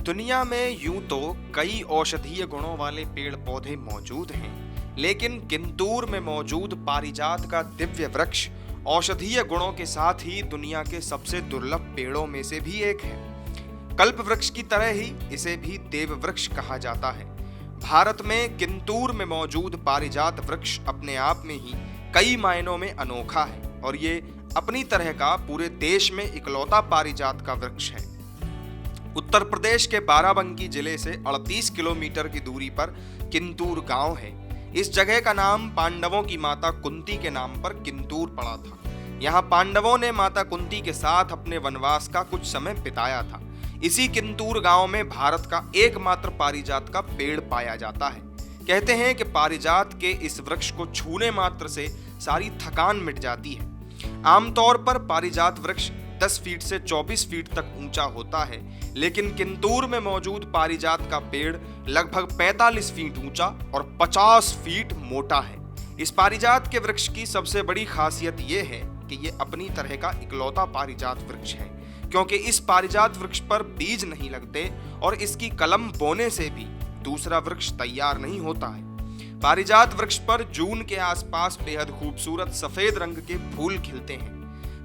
दुनिया में यूं तो कई औषधीय गुणों वाले पेड़ पौधे मौजूद हैं, लेकिन किंतूर में मौजूद पारिजात का दिव्य वृक्ष औषधीय गुणों के साथ ही दुनिया के सबसे दुर्लभ पेड़ों में से भी एक है। कल्प वृक्ष की तरह ही इसे भी देव वृक्ष कहा जाता है। भारत में किंतूर में मौजूद पारिजात वृक्ष अपने आप में ही कई मायनों में अनोखा है और ये अपनी तरह का पूरे देश में इकलौता पारिजात का वृक्ष है। उत्तर प्रदेश के बाराबंकी जिले से 38 किलोमीटर की दूरी पर किंतूर गांव है। इस जगह का नाम पांडवों की माता कुंती के नाम पर किंतूर पड़ा था। यहाँ पांडवों ने माता कुंती के साथ अपने वनवास का कुछ समय बिताया था। इसी किंतूर गांव में भारत का एकमात्र पारिजात का पेड़ पाया जाता है। कहते हैं कि पारिजात के इस वृक्ष को छूने मात्र से सारी थकान मिट जाती है। आमतौर पर पारिजात वृक्ष 10 फीट से 24 फीट तक ऊंचा होता है, लेकिन किंतूर में मौजूद पारिजात का पेड़ लगभग 45 फीट ऊंचा और 50 फीट मोटा है। इस पारिजात के वृक्ष की सबसे बड़ी खासियत ये है कि ये अपनी तरह का इकलौता पारिजात वृक्ष है, क्योंकि इस पारिजात वृक्ष पर बीज नहीं लगते और इसकी कलम बोने से भी दूसरा वृक्ष तैयार नहीं होता है। पारिजात वृक्ष पर जून के आसपास बेहद खूबसूरत सफेद रंग के फूल खिलते हैं।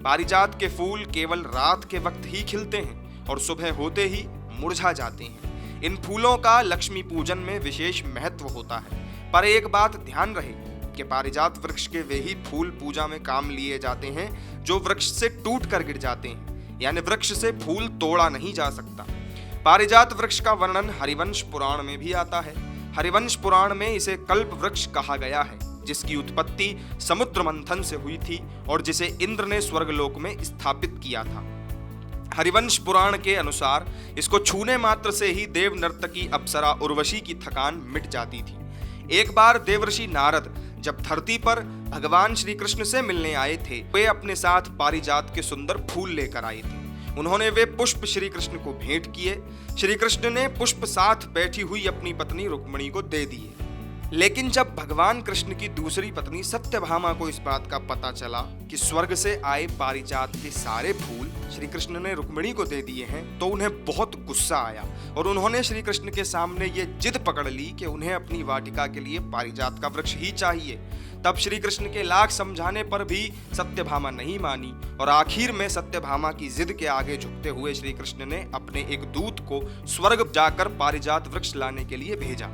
पारिजात के फूल केवल रात के वक्त ही खिलते हैं और सुबह होते ही मुरझा जाते हैं। इन फूलों का लक्ष्मी पूजन में विशेष महत्व होता है, पर एक बात ध्यान रहे कि पारिजात वृक्ष के वे ही फूल पूजा में काम लिए जाते हैं जो वृक्ष से टूट कर गिर जाते हैं, यानी वृक्ष से फूल तोड़ा नहीं जा सकता। पारिजात वृक्ष का वर्णन हरिवंश पुराण में भी आता है। हरिवंश पुराण में इसे कल्प वृक्ष कहा गया है, जिसकी उत्पत्ति समुद्र मंथन से हुई थी और जिसे इंद्र ने स्वर्गलोक में स्थापित किया था। हरिवंश पुराण के अनुसार इसको छूने मात्र से ही देव नर्तकी अप्सरा उर्वशी की थकान मिट जाती थी। एक बार देवर्षि नारद जब धरती पर भगवान श्री कृष्ण से मिलने आए थे, वे अपने साथ पारिजात के सुंदर फूल लेकर आए थे। उन्होंने वे पुष्प श्री कृष्ण को भेंट किए। श्री कृष्ण ने पुष्प साथ बैठी हुई अपनी पत्नी रुक्मिणी को दे दिए। लेकिन जब भगवान कृष्ण की दूसरी पत्नी सत्यभामा को इस बात का पता चला कि स्वर्ग से आए पारिजात के सारे फूल श्री कृष्ण ने रुक्मिणी को दे दिए हैं, तो उन्हें बहुत गुस्सा आया और उन्होंने श्री कृष्ण के सामने ये जिद पकड़ ली कि उन्हें अपनी वाटिका के लिए पारिजात का वृक्ष ही चाहिए। तब श्री कृष्ण के लाख समझाने पर भी सत्यभामा नहीं मानी और आखिर में सत्यभामा की जिद के आगे झुकते हुए श्री कृष्ण ने अपने एक दूत को स्वर्ग जाकर पारिजात वृक्ष लाने के लिए भेजा।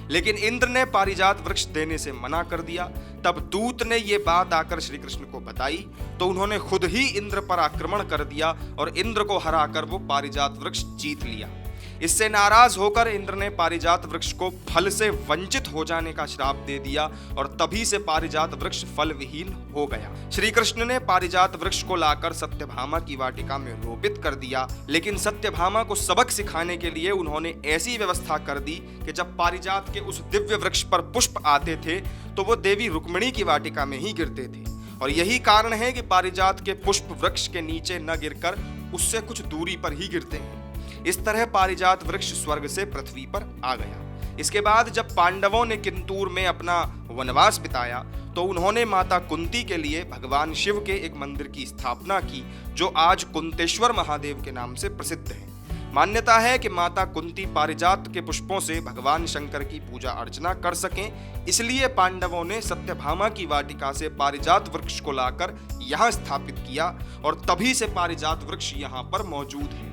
लेकिन इंद्र ने पारिजात वृक्ष देने से मना कर दिया। तब दूत ने ये बात आकर श्री कृष्ण को बताई तो उन्होंने खुद ही इंद्र पर आक्रमण कर दिया और इंद्र को हराकर वो पारिजात वृक्ष जीत लिया। इससे नाराज होकर इंद्र ने पारिजात वृक्ष को फल से वंचित हो जाने का श्राप दे दिया और तभी से पारिजात वृक्ष फल विहीन हो गया। श्री कृष्ण ने पारिजात वृक्ष को लाकर सत्यभामा की वाटिका में रोपित कर दिया, लेकिन सत्यभामा को सबक सिखाने के लिए उन्होंने ऐसी व्यवस्था कर दी कि जब पारिजात के उस दिव्य वृक्ष पर पुष्प आते थे तो वो देवी रुक्मिणी की वाटिका में ही गिरते थे। और यही कारण है कि पारिजात के पुष्प वृक्ष के नीचे न गिरकर उससे कुछ दूरी पर ही गिरते हैं। इस तरह पारिजात वृक्ष स्वर्ग से पृथ्वी पर आ गया। इसके बाद जब पांडवों ने किंतूर में अपना वनवास बिताया तो उन्होंने माता कुंती के लिए भगवान शिव के एक मंदिर की स्थापना की, जो आज कुंतेश्वर महादेव के नाम से प्रसिद्ध है। मान्यता है कि माता कुंती पारिजात के पुष्पों से भगवान शंकर की पूजा अर्चना कर सकें, इसलिए पांडवों ने सत्यभामा की वाटिका से पारिजात वृक्ष को लाकर यहाँ स्थापित किया और तभी से पारिजात वृक्ष यहाँ पर मौजूद है।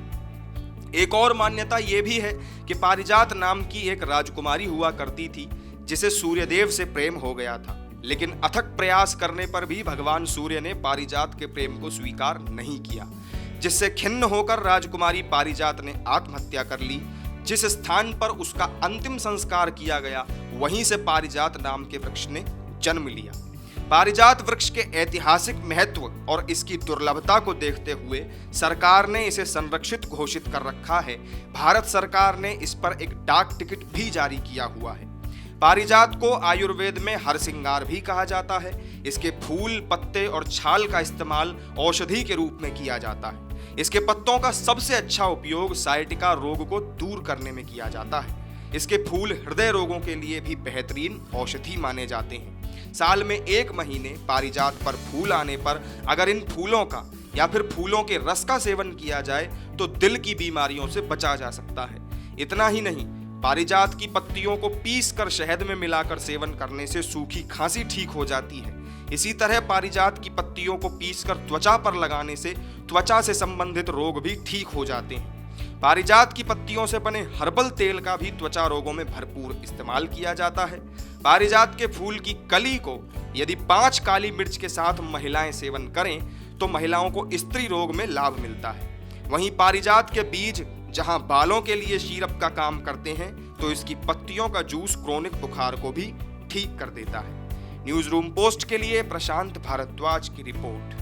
एक और मान्यता ये भी है कि पारिजात नाम की एक राजकुमारी हुआ करती थी जिसे सूर्यदेव से प्रेम हो गया था, लेकिन अथक प्रयास करने पर भी भगवान सूर्य ने पारिजात के प्रेम को स्वीकार नहीं किया, जिससे खिन्न होकर राजकुमारी पारिजात ने आत्महत्या कर ली। जिस स्थान पर उसका अंतिम संस्कार किया गया वहीं से पारिजात नाम के वृक्ष ने जन्म लिया। पारिजात वृक्ष के ऐतिहासिक महत्व और इसकी दुर्लभता को देखते हुए सरकार ने इसे संरक्षित घोषित कर रखा है। भारत सरकार ने इस पर एक डाक टिकट भी जारी किया हुआ है। पारिजात को आयुर्वेद में हरसिंगार भी कहा जाता है। इसके फूल, पत्ते और छाल का इस्तेमाल औषधि के रूप में किया जाता है। इसके पत्तों का सबसे अच्छा उपयोग साइटिका रोग को दूर करने में किया जाता है। इसके फूल हृदय रोगों के लिए भी बेहतरीन औषधि माने जाते हैं। साल में 1 महीने पारिजात पर फूल आने पर अगर इन फूलों का या फिर फूलों के रस का सेवन किया जाए तो दिल की बीमारियों से बचा जा सकता है। इतना ही नहीं, पारिजात की पत्तियों को पीसकर शहद में मिलाकर सेवन करने से सूखी खांसी ठीक हो जाती है। इसी तरह पारिजात की पत्तियों को पीसकर त्वचा पर लगाने से त्वचा से संबंधित रोग भी ठीक हो जाते हैं। पारिजात की पत्तियों से बने हर्बल तेल का भी त्वचा रोगों में भरपूर इस्तेमाल किया जाता है। पारिजात के फूल की कली को यदि 5 काली मिर्च के साथ महिलाएं सेवन करें तो महिलाओं को स्त्री रोग में लाभ मिलता है। वहीं पारिजात के बीज जहां बालों के लिए शीरप का काम करते हैं, तो इसकी पत्तियों का जूस क्रोनिक बुखार को भी ठीक कर देता है। न्यूज रूम पोस्ट के लिए प्रशांत भारद्वाज की रिपोर्ट।